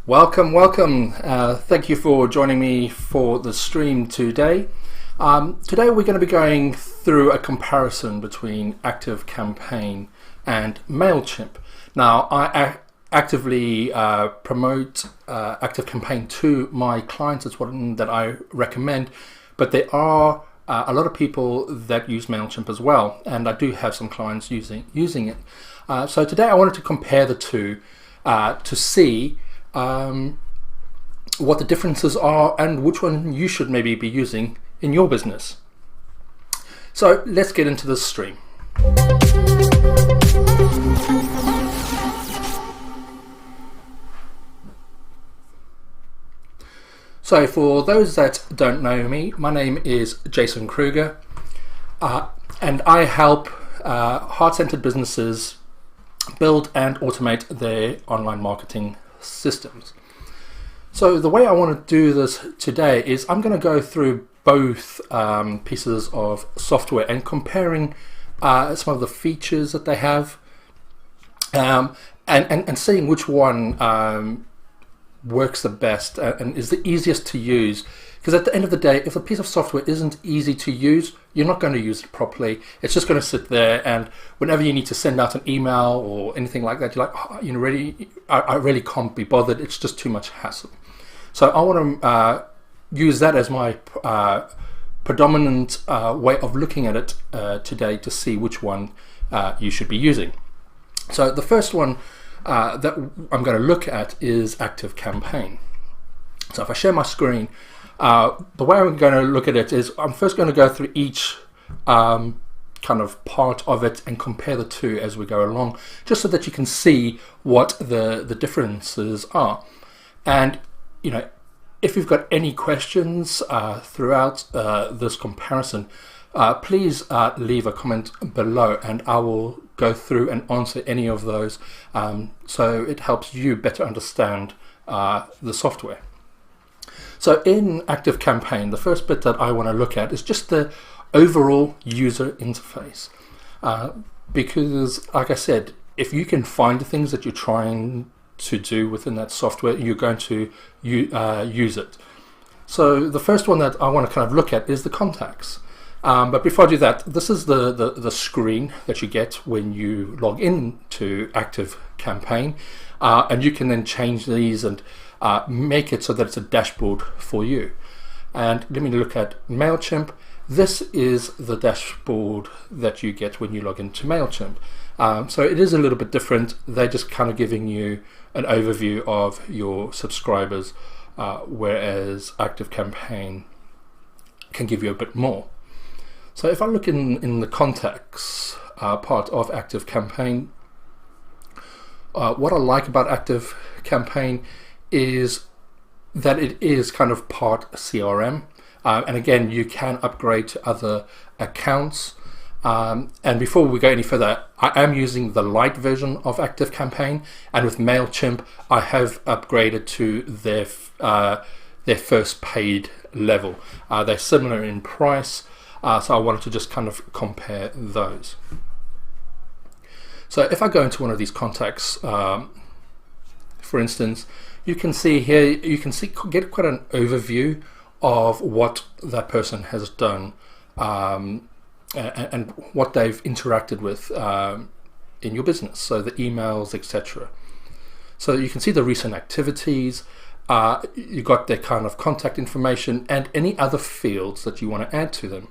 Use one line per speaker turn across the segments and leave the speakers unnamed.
Welcome. Thank you for joining me for the stream today. Today we're going to be going through a comparison between ActiveCampaign and MailChimp. Now, I actively promote ActiveCampaign to my clients. It's one that I recommend, but there are a lot of people that use MailChimp as well, and I do have some clients using it. So today I wanted to compare the two to see what the differences are and which one you should maybe be using in your business. So let's get into this stream. So for those that don't know me, my name is Jason Kruger, and I help heart-centered businesses build and automate their online marketing systems. So the way I want to do this today is I'm going to go through both pieces of software and comparing some of the features that they have, and seeing which one works the best and is the easiest to use. Because at the end of the day, if a piece of software isn't easy to use, you're not going to use it properly. It's just going to sit there, and whenever you need to send out an email or anything like that, you're like, I really can't be bothered. It's just too much hassle. So I want to use that as my predominant way of looking at it today to see which one you should be using. So the first one that I'm going to look at is ActiveCampaign. So if I share my screen, the way I'm going to look at it is I'm first going to go through each kind of part of it and compare the two as we go along, just so that you can see what the differences are. And if you've got any questions throughout this comparison, please leave a comment below, and I will go through and answer any of those, so it helps you better understand the software. So in ActiveCampaign, the first bit that I want to look at is just the overall user interface, because like I said, if you can find the things that you're trying to do within that software, you're going to use it. So the first one that I want to kind of look at is the contacts. But before I do that, this is the screen that you get when you log into ActiveCampaign, and you can then change these and make it so that it's a dashboard for you. And let me look at MailChimp. This is the dashboard that you get when you log into MailChimp. So it is a little bit different. They're just kind of giving you an overview of your subscribers, whereas ActiveCampaign can give you a bit more. So if I look in the contacts part of ActiveCampaign, what I like about ActiveCampaign is that it is kind of part CRM, and again, you can upgrade to other accounts. And before we go any further, I am using the light version of ActiveCampaign, and with MailChimp I have upgraded to their first paid level. They're similar in price, so I wanted to just kind of compare those. So if I go into one of these contacts, for instance, you can see here, get quite an overview of what that person has done, and what they've interacted with in your business, so the emails, etc. So you can see the recent activities, you got their kind of contact information and any other fields that you want to add to them.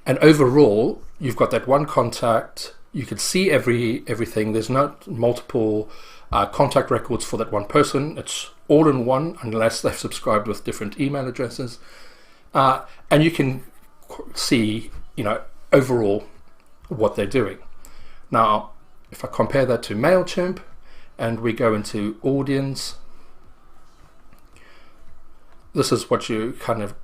And overall, you've got that one contact. You can see everything. There's not multiple contact records for that one person. It's all in one, unless they've subscribed with different email addresses. And you can see, overall what they're doing. Now, if I compare that to MailChimp and we go into audience, this is what you kind of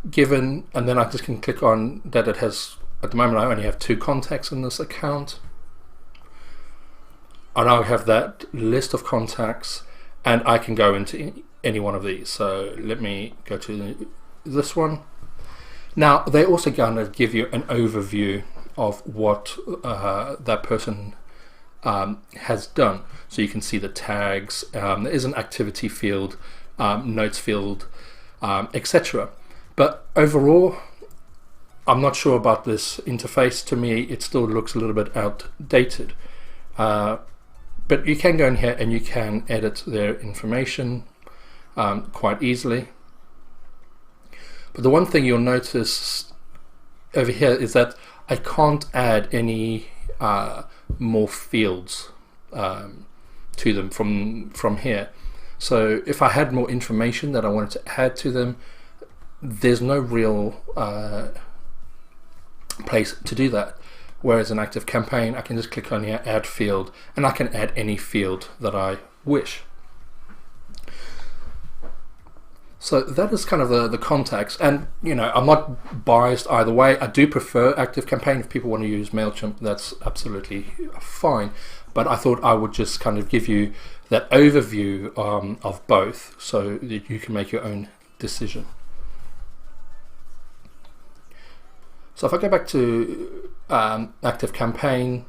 given, and then I just can click on that. It has, at the moment I only have 2 contacts in this account. I now have that list of contacts, and I can go into any one of these. So let me go to this one. Now they're also going to give you an overview of what that person has done. So you can see the tags, there is an activity field, notes field, etc. But overall, I'm not sure about this interface. To me, it still looks a little bit outdated. But you can go in here and you can edit their information quite easily. But the one thing you'll notice over here is that I can't add any more fields to them from here. So if I had more information that I wanted to add to them, there's no real place to do that. Whereas in ActiveCampaign, I can just click on here, add field, and I can add any field that I wish. So that is kind of the contacts, and I'm not biased either way. I do prefer ActiveCampaign. If people want to use MailChimp, that's absolutely fine. But I thought I would just kind of give you that overview of both, so that you can make your own decision. So if I go back to ActiveCampaign,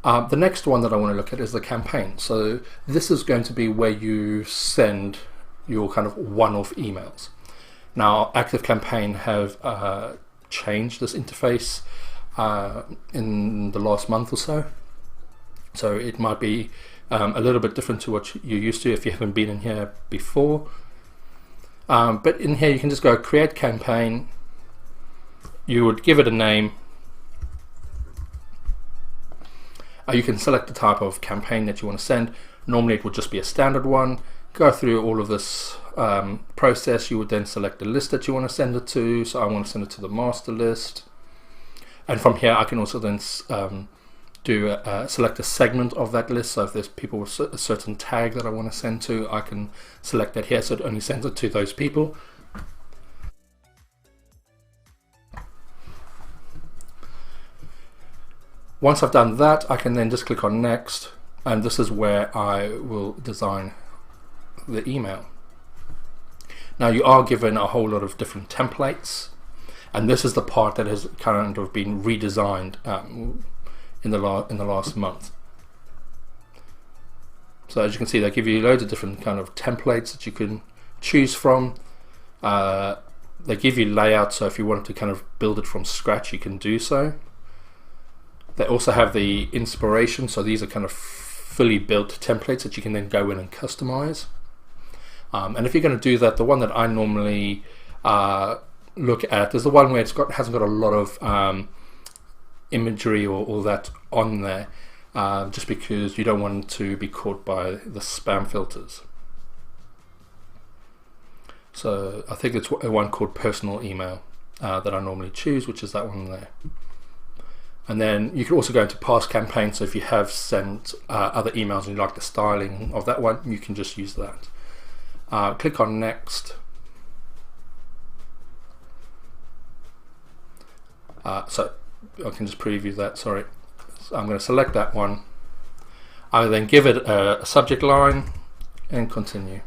the next one that I want to look at is the campaign. So this is going to be where you send your kind of one-off emails. Now, ActiveCampaign have changed this interface in the last month or so. So it might be a little bit different to what you're used to if you haven't been in here before. But in here you can just go create campaign. You would give it a name. You can select the type of campaign that you want to send. Normally it would just be a standard one. Go through all of this process. You would then select the list that you want to send it to. So I want to send it to the master list. And from here I can also then select a segment of that list. So if there's people with a certain tag that I want to send to, I can select that here so it only sends it to those people. Once I've done that, I can then just click on next, and this is where I will design the email. Now you are given a whole lot of different templates, and this is the part that has kind of been redesigned in the last month. So as you can see, they give you loads of different kind of templates that you can choose from. They give you layouts, so if you wanted to kind of build it from scratch, you can do so. They also have the inspiration, so these are kind of fully built templates that you can then go in and customize. And if you're going to do that, the one that I normally look at is the one where hasn't got a lot of imagery or all that on there, just because you don't want it to be caught by the spam filters. So I think it's one called personal email that I normally choose, which is that one there. And then you can also go into past campaigns, so if you have sent other emails and you like the styling of that one, you can just use that. Click on next. So I can just preview that, sorry. So I'm going to select that one. I will then give it a subject line and continue.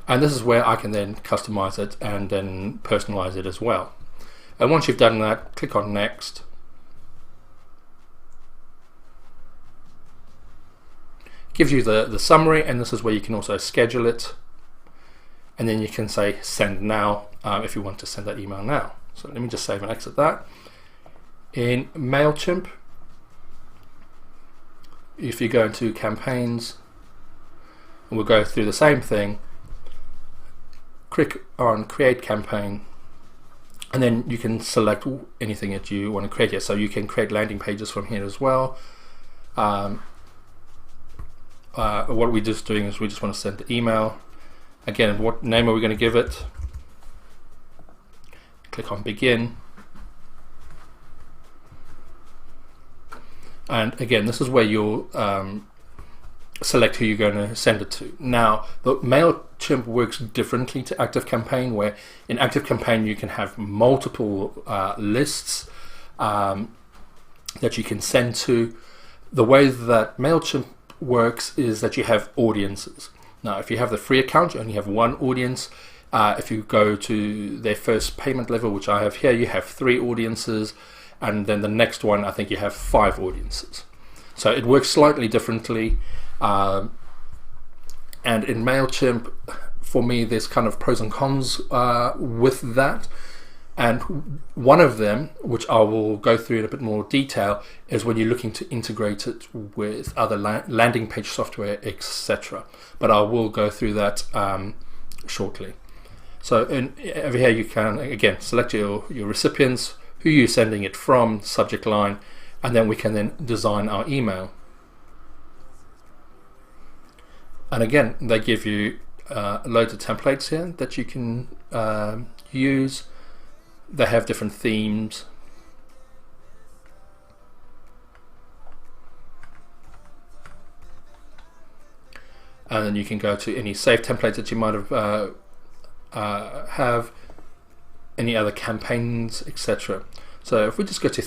And this is where I can then customize it and then personalize it as well. And once you've done that, click on next. Gives you the summary, and this is where you can also schedule it. And then you can say send now if you want to send that email now. So let me just save and exit that. In MailChimp, if you go into campaigns, and we'll go through the same thing, click on create campaign, and then you can select anything that you want to create here. So you can create landing pages from here as well. What we're just doing is we just want to send the email. Again, what name are we going to give it? Click on begin. And again, this is where you'll select who you're going to send it to. Now, the MailChimp works differently to ActiveCampaign, where in ActiveCampaign you can have multiple lists that you can send to. The way that MailChimp works is that you have audiences. Now, if you have the free account, you only have one audience. If you go to their first payment level, which I have here, you have 3 audiences, and then the next one, I think you have 5 audiences. So it works slightly differently. And in MailChimp, for me, there's kind of pros and cons with that. And one of them, which I will go through in a bit more detail, is when you're looking to integrate it with other landing page software, etc. But I will go through that shortly. So over here you can, again, select your recipients, who you're sending it from, subject line, and then we can then design our email. And again, they give you loads of templates here that you can use. They have different themes. And then you can go to any saved templates that you might have any other campaigns, etc. So if we just go to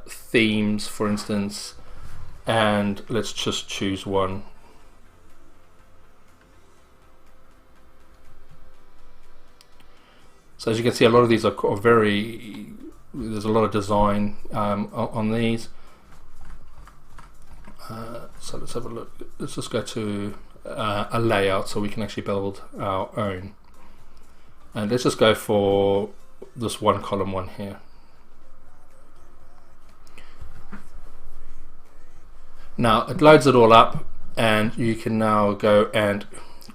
themes, for instance, and let's just choose one. So as you can see, a lot of these are very, there's a lot of design on these. So let's have a look. Let's just go to a layout so we can actually build our own. And let's just go for this one column one here. Now it loads it all up, and you can now go and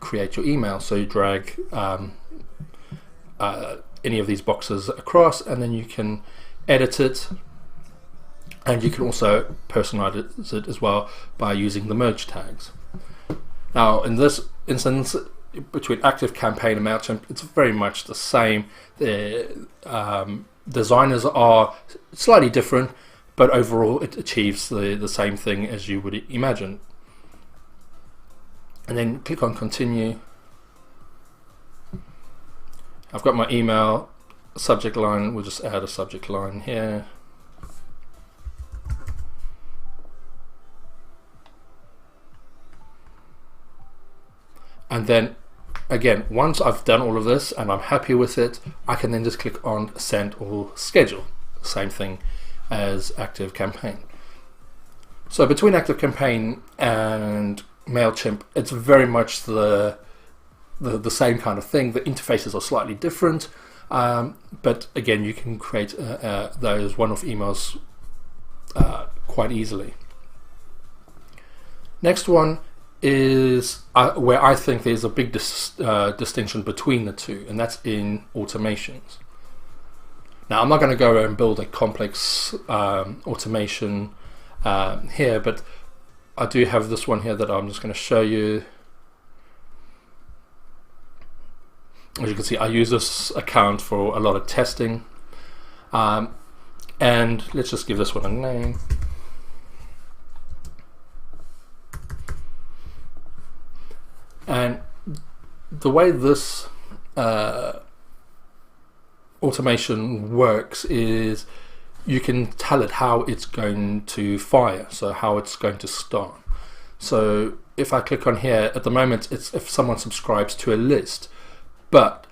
create your email. So you drag any of these boxes across, and then you can edit it, and you can also personalize it as well by using the merge tags. Now in this instance, between ActiveCampaign and MailChimp, it's very much the same. The designers are slightly different, but overall it achieves the same thing as you would imagine. And then click on continue. I've got my email subject line. We'll just add a subject line here. And then again, once I've done all of this and I'm happy with it, I can then just click on send or schedule. Same thing as ActiveCampaign. So between ActiveCampaign and MailChimp, it's very much the same kind of thing. The interfaces are slightly different, but again, you can create those one-off emails quite easily. Next one is where I think there's a big distinction between the two, and that's in automations. Now, I'm not going to go and build a complex automation here, but I do have this one here that I'm just going to show you. As you can see, I use this account for a lot of testing, and let's just give this one a name. And the way this automation works is you can tell it how it's going to fire, so how it's going to start. So if I click on here, at the moment it's if someone subscribes to a list, but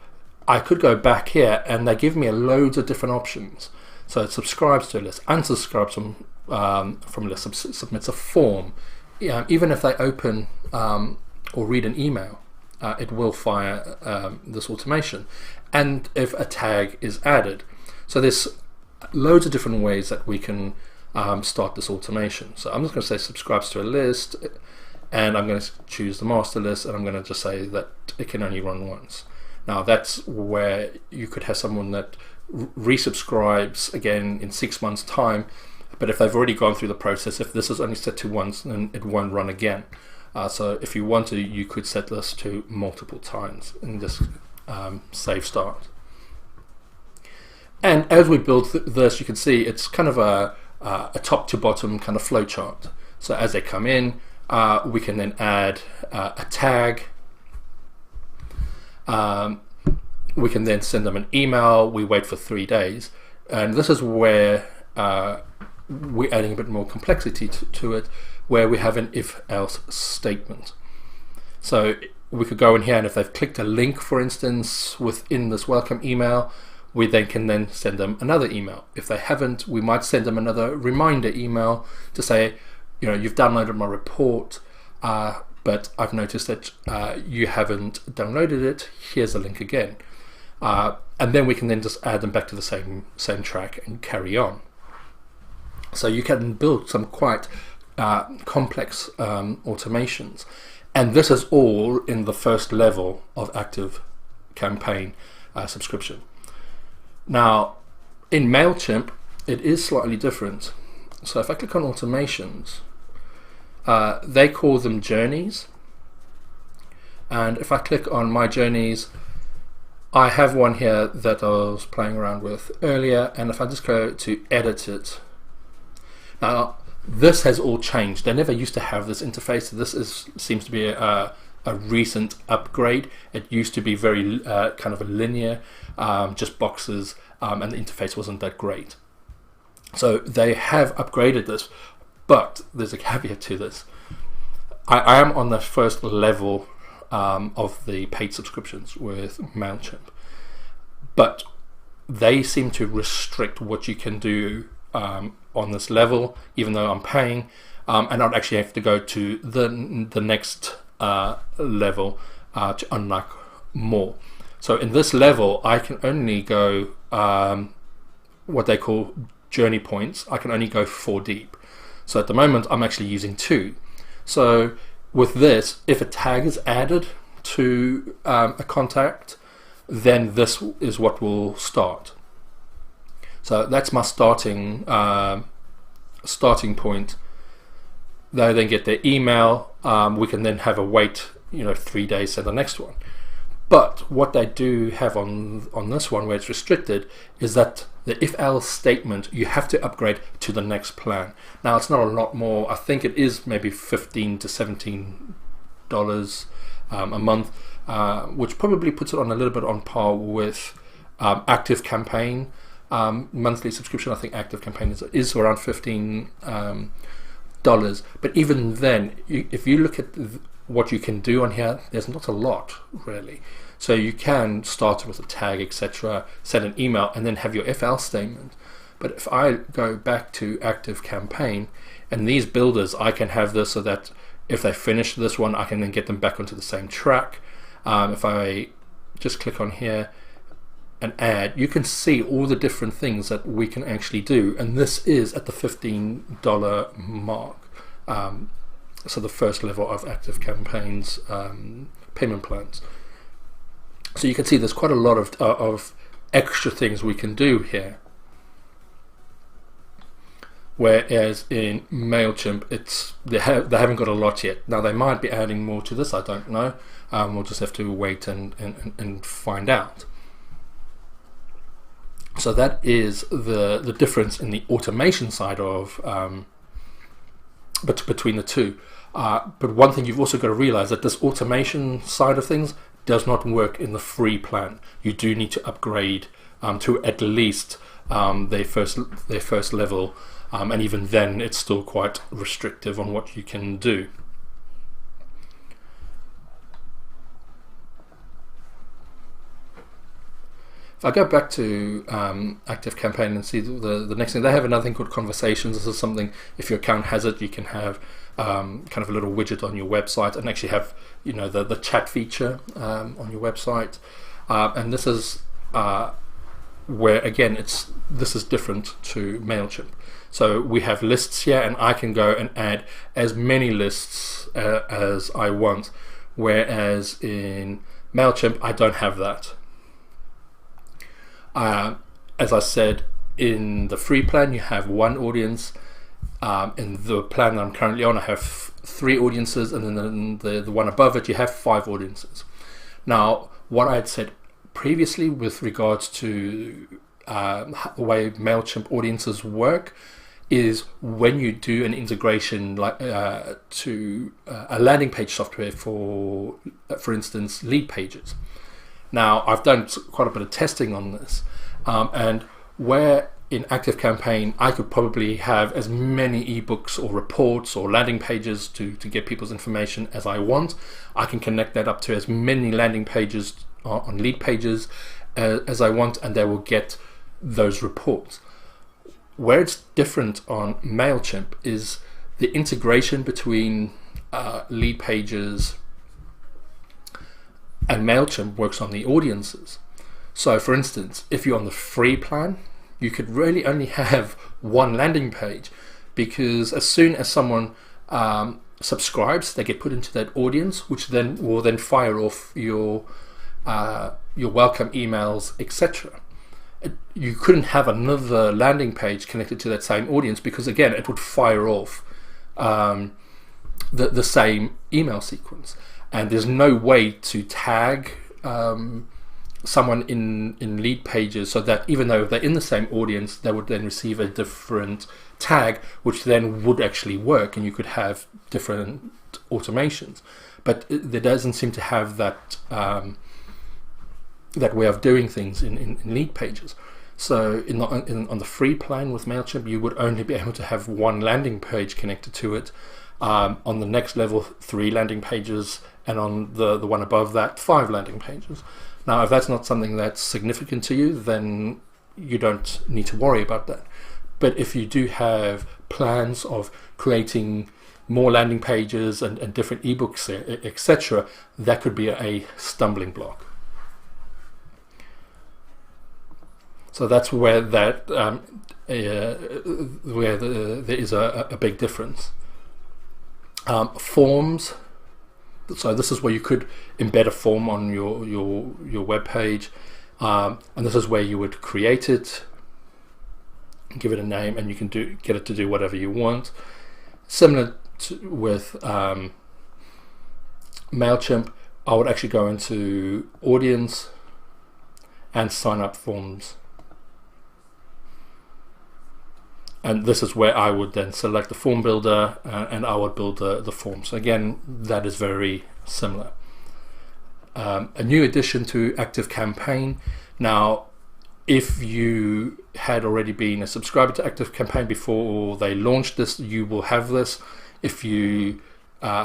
I could go back here and they give me loads of different options. So it subscribes to a list, unsubscribes from a list, submits a form. Even if they open or read an email, it will fire this automation. And if a tag is added. So there's loads of different ways that we can start this automation. So I'm just going to say subscribes to a list, and I'm going to choose the master list, and I'm going to just say that it can only run once. Now that's where you could have someone that resubscribes again in 6 months time, but if they've already gone through the process, if this is only set to once, then it won't run again. So if you want to, you could set this to multiple times and just save start. And as we build this, you can see it's kind of a top to bottom kind of flow chart. So as they come in, we can then add a tag. We can then send them an email. We wait for 3 days. And this is where we're adding a bit more complexity to it, where we have an if-else statement. So we could go in here, and if they've clicked a link, for instance, within this welcome email, we then can send them another email. If they haven't, we might send them another reminder email to say, you've downloaded my report, but I've noticed that you haven't downloaded it. Here's a link again. And then we can then just add them back to the same track and carry on. So you can build some quite complex automations. And this is all in the first level of ActiveCampaign subscription. Now, in MailChimp, it is slightly different. So if I click on automations, they call them journeys. And if I click on my journeys, I have one here that I was playing around with earlier. And if I just go to edit it, now this has all changed. They never used to have this interface. This seems to be a recent upgrade. It used to be very kind of a linear, just boxes, and the interface wasn't that great. So they have upgraded this, but there's a caveat to this. I am on the first level of the paid subscriptions with MailChimp, but they seem to restrict what you can do on this level, even though I'm paying, and I'd actually have to go to the next level to unlock more. So in this level, I can only go what they call journey points. I can only go 4 deep. So at the moment, I'm actually using 2. So with this, if a tag is added to a contact, then this is what will start. So that's my starting point. They then get their email. We can then have a wait, 3 days for the next one. But what they do have on this one, where it's restricted, is that the if-else statement, you have to upgrade to the next plan. Now, it's not a lot more. I think it is maybe $15 to $17 a month, which probably puts it on a little bit on par with ActiveCampaign monthly subscription. I think ActiveCampaign is around $15. But even then, if you look at what you can do on here, there's not a lot really. So you can start with a tag, etc., send an email, and then have your if-else statement. But if I go back to ActiveCampaign and these builders, I can have this so that if they finish this one, I can then get them back onto the same track. If I just click on here and add, you can see all the different things that we can actually do. And this is at the $15 mark. So the first level of ActiveCampaign's payment plans. So you can see there's quite a lot of extra things we can do here. Whereas in MailChimp, they haven't got a lot yet. Now they might be adding more to this, I don't know. We'll just have to wait and find out. So that is the difference in the automation side of between the two. But one thing you've also got to realize that this automation side of things does not work in the free plan. You do need to upgrade to at least their first level, and even then it's still quite restrictive on what you can do. If I go back to ActiveCampaign and see the next thing, they have another thing called Conversations. This is something, if your account has it, you can have kind of a little widget on your website and actually have the chat feature on your website. And this is where, again, this is different to MailChimp. So we have lists here, and I can go and add as many lists as I want, whereas in MailChimp, I don't have that. As I said, in the free plan you have one audience. In the plan that I'm currently on, I have 3 audiences, and then the one above it you have 5 audiences. Now, what I had said previously with regards to the way MailChimp audiences work is when you do an integration like to a landing page software for instance, lead pages. Now, I've done quite a bit of testing on this, and where in ActiveCampaign, I could probably have as many ebooks or reports or landing pages to get people's information as I want. I can connect that up to as many landing pages on lead pages as I want, and they will get those reports. Where it's different on MailChimp is the integration between lead pages and MailChimp works on the audiences. So for instance, if you're on the free plan, you could really only have one landing page, because as soon as someone subscribes, they get put into that audience, which then will fire off your welcome emails, etc. You couldn't have another landing page connected to that same audience, because again, it would fire off the same email sequence, and there's no way to tag someone in lead pages so that even though they're in the same audience, they would then receive a different tag, which then would actually work, and you could have different automations. But there doesn't seem to have that that way of doing things in lead pages. So on the free plan with MailChimp, you would only be able to have one landing page connected to it. On the next level, 3 landing pages, and on the one above that, 5 landing pages. Now, if that's not something that's significant to you, then you don't need to worry about that. But if you do have plans of creating more landing pages and different ebooks, etc., that could be a stumbling block. So that's where there is a big difference. Forms. So this is where you could embed a form on your web page, and this is where you would create it, give it a name, and you can get it to do whatever you want. Similar with MailChimp, I would actually go into audience and sign up forms. And this is where I would then select the form builder and I would build the form. So again, that is very similar. A new addition to ActiveCampaign. Now, if you had already been a subscriber to ActiveCampaign before they launched this, you will have this. If you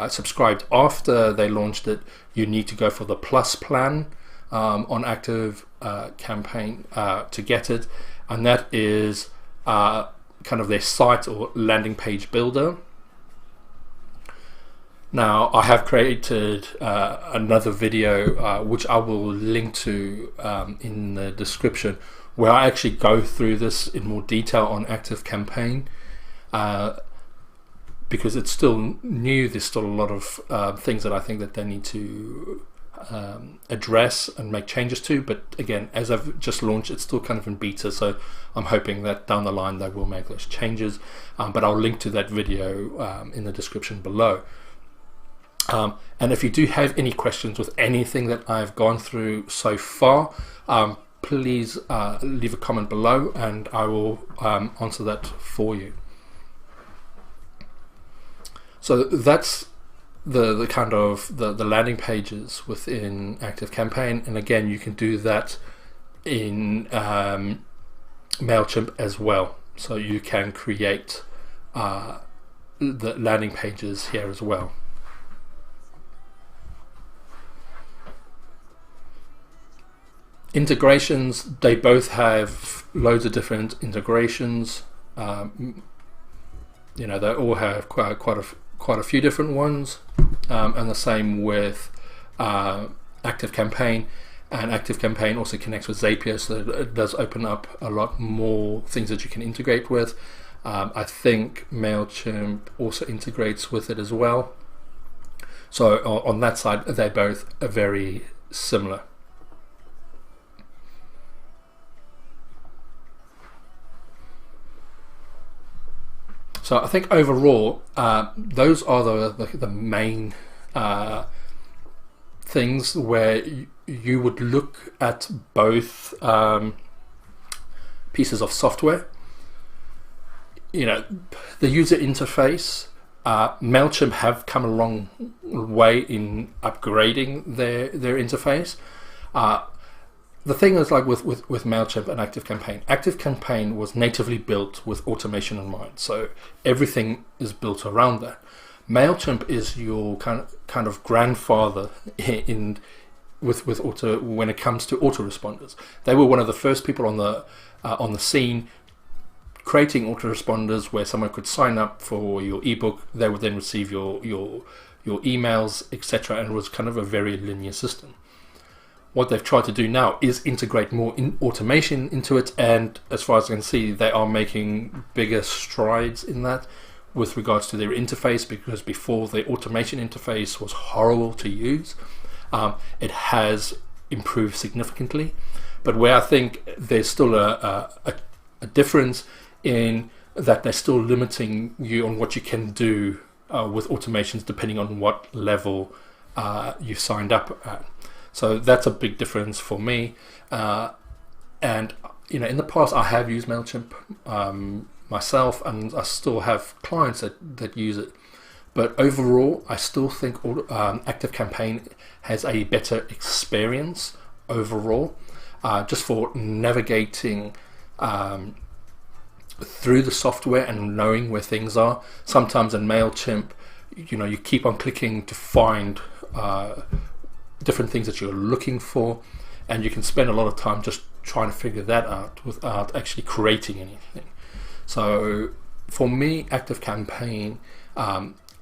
subscribed after they launched it, you need to go for the Plus plan on ActiveCampaign to get it. And that is kind of their site or landing page builder. Now, I have created another video which I will link to in the description, where I actually go through this in more detail on ActiveCampaign, because it's still new. There's still a lot of things that I think that they need to address and make changes to, but again, as I've just launched, it's still kind of in beta, so I'm hoping that down the line they will make those changes, but I'll link to that video in the description below. And if you do have any questions with anything that I've gone through so far, please leave a comment below and I will answer that for you. So that's the kind of the landing pages within ActiveCampaign, and again, you can do that in MailChimp as well. So you can create the landing pages here as well. Integrations, they both have loads of different integrations. You know, they all have quite a few different ones, and the same with ActiveCampaign. And ActiveCampaign also connects with Zapier, so it does open up a lot more things that you can integrate with. I think MailChimp also integrates with it as well. So on that side, they both are very similar. So I think overall, those are the main things where you would look at both pieces of software. You know, the user interface. MailChimp have come a long way in upgrading their interface. the thing is, like with MailChimp and ActiveCampaign, ActiveCampaign was natively built with automation in mind. So everything is built around that. MailChimp is your kind of grandfather when it comes to autoresponders. They were one of the first people on the scene creating autoresponders where someone could sign up for your ebook. They would then receive your emails, etc., and it was kind of a very linear system. What they've tried to do now is integrate more automation into it, and as far as I can see, they are making bigger strides in that with regards to their interface, because before the automation interface was horrible to use. It has improved significantly, but where I think there's still a difference in that they're still limiting you on what you can do with automations depending on what level you signed up at. So that's a big difference for me. And in the past I have used MailChimp myself, and I still have clients that use it. But overall, I still think ActiveCampaign has a better experience overall, just for navigating through the software and knowing where things are. Sometimes in MailChimp, you keep on clicking to find different things that you're looking for, and you can spend a lot of time just trying to figure that out without actually creating anything. So for me, ActiveCampaign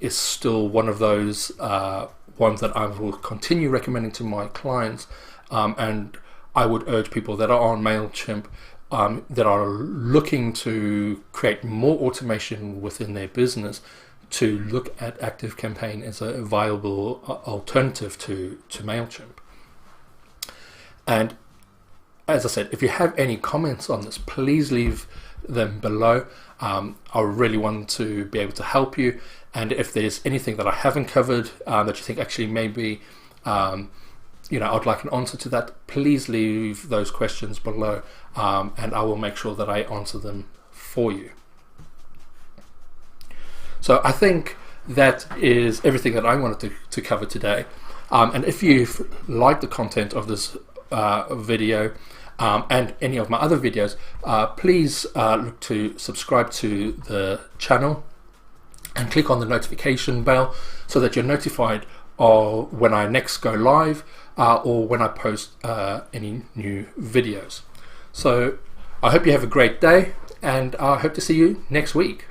is still one of those ones that I will continue recommending to my clients, and I would urge people that are on MailChimp, that are looking to create more automation within their business, to look at ActiveCampaign as a viable alternative to MailChimp. And as I said, if you have any comments on this, please leave them below. I really want to be able to help you, and if there's anything that I haven't covered that you think actually maybe I'd like an answer to that, please leave those questions below, and I will make sure that I answer them for you. So I think that is everything that I wanted to cover today. And if you've liked the content of this video and any of my other videos, please look to subscribe to the channel and click on the notification bell so that you're notified of when I next go live or when I post any new videos. So I hope you have a great day, and I hope to see you next week.